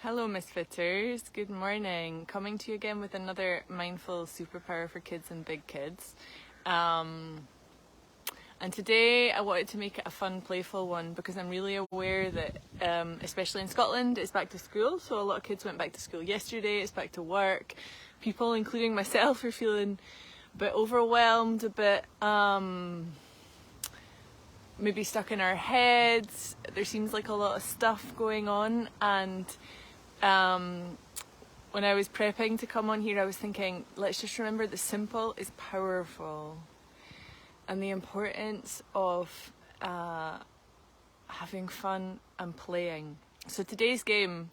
Hello Misfitters, good morning. Coming to you again with another mindful superpower for kids and big kids. And today I wanted to make it a fun, playful one because I'm really aware that, especially in Scotland, it's back to school. So a lot of kids went back to school yesterday, it's back to work. People, including myself, are feeling a bit overwhelmed, a bit maybe stuck in our heads. There seems like a lot of stuff going on, and when I was prepping to come on here, I was thinking, let's just remember that simple is powerful, and the importance of having fun and playing. So today's game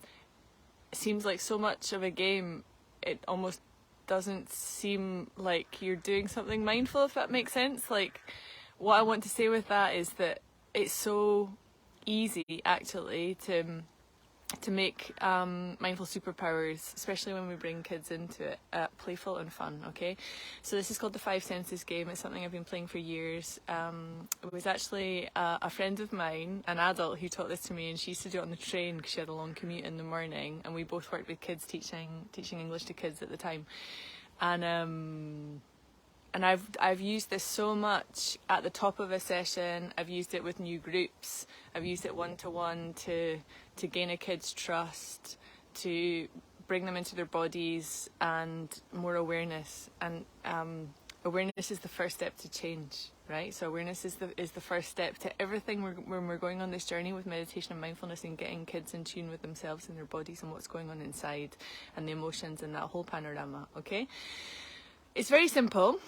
seems like so much of a game, it almost doesn't seem like you're doing something mindful, if that makes sense. Like, what I want to say with that is that it's so easy actually to make mindful superpowers, especially when we bring kids into it, playful and fun, okay? So this is called the Five Senses game. It's something I've been playing for years. It was actually a friend of mine, an adult, who taught this to me, and she used to do it on the train because she had a long commute in the morning, and we both worked with kids teaching English to kids at the time. And I've used this so much at the top of a session. I've used it with new groups. I've used it one-to-one to gain a kid's trust, to bring them into their bodies and more awareness. And awareness is the first step to change, right? So awareness is the first step to everything when we're going on this journey with meditation and mindfulness and getting kids in tune with themselves and their bodies and what's going on inside and the emotions and that whole panorama, okay? It's very simple.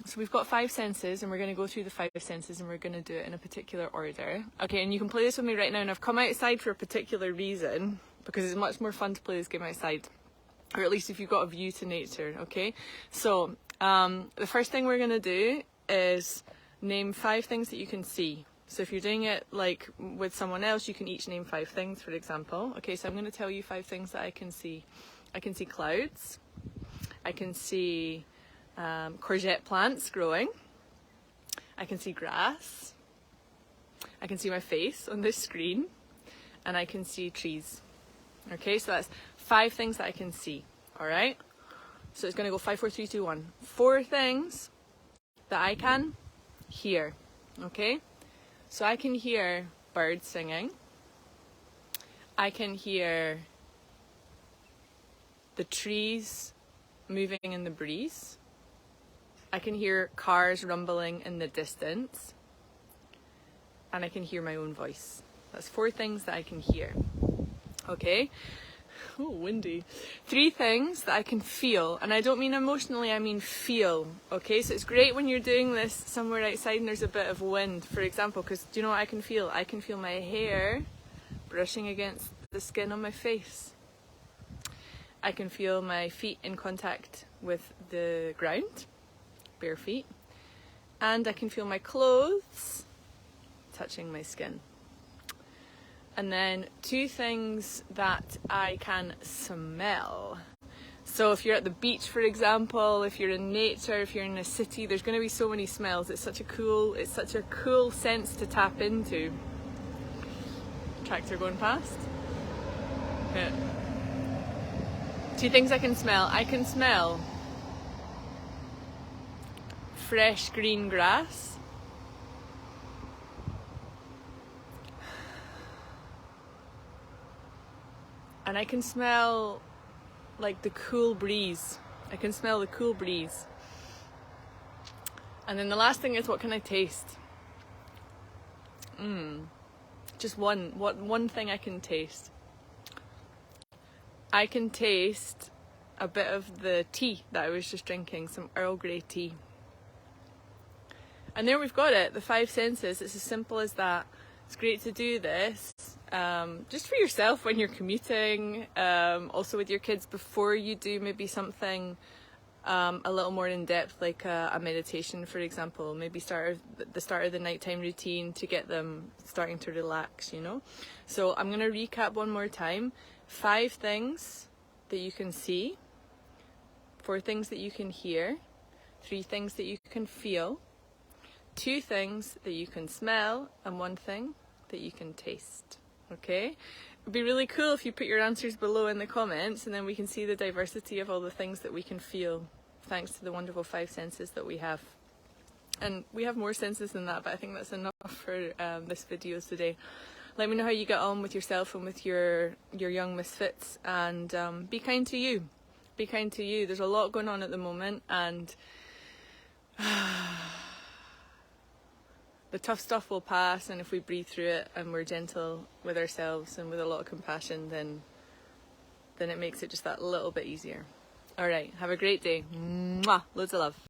So we've got 5 senses, and we're going to go through the 5 senses, and we're going to do it in a particular order. Okay, and you can play this with me right now, and I've come outside for a particular reason, because it's much more fun to play this game outside, or at least if you've got a view to nature, okay? So the first thing we're going to do is name 5 things that you can see. So if you're doing it like with someone else, you can each name 5 things, for example. Okay, so I'm going to tell you 5 things that I can see. I can see clouds. I can see courgette plants growing. I can see grass. I can see my face on this screen, and I can see trees. Okay, so that's 5 things that I can see. All right, so it's going to go 5, 4, 3, 2, 1. 4 things that I can hear. Okay, so I can hear birds singing. I can hear the trees moving in the breeze. I can hear cars rumbling in the distance, and I can hear my own voice. That's 4 things that I can hear. Okay? Oh, windy. 3 things that I can feel, and I don't mean emotionally, I mean feel. Okay, so it's great when you're doing this somewhere outside and there's a bit of wind, for example, because do you know what I can feel? I can feel my hair brushing against the skin on my face. I can feel my feet in contact with the ground, bare feet, and I can feel my clothes touching my skin. And then 2 things that I can smell. So if you're at the beach, for example, if you're in nature, if you're in a city, there's going to be so many smells. It's such a cool sense to tap into. Tractor going past. Yeah. 2 things I can smell. I can smell fresh green grass. And I can smell like the cool breeze. I can smell the cool breeze. And then the last thing is, what can I taste? Just one thing I can taste. I can taste a bit of the tea that I was just drinking, some Earl Grey tea. And there we've got it, the 5 senses. It's as simple as that. It's great to do this just for yourself when you're commuting, also with your kids before you do maybe something a little more in depth, like a meditation, for example. Maybe the start of the nighttime routine to get them starting to relax, you know. So I'm going to recap one more time. 5 things that you can see, 4 things that you can hear, 3 things that you can feel, 2 things that you can smell, and 1 thing that you can taste. Okay? It'd be really cool if you put your answers below in the comments, and then we can see the diversity of all the things that we can feel thanks to the wonderful 5 senses that we have. And we have more senses than that, but I think that's enough for this video today. Let me know how you get on with yourself and with your young misfits, and be kind to you. Be kind to you. There's a lot going on at the moment, and the tough stuff will pass, and if we breathe through it and we're gentle with ourselves and with a lot of compassion, then it makes it just that little bit easier. Alright, have a great day. Mwah! Loads of love.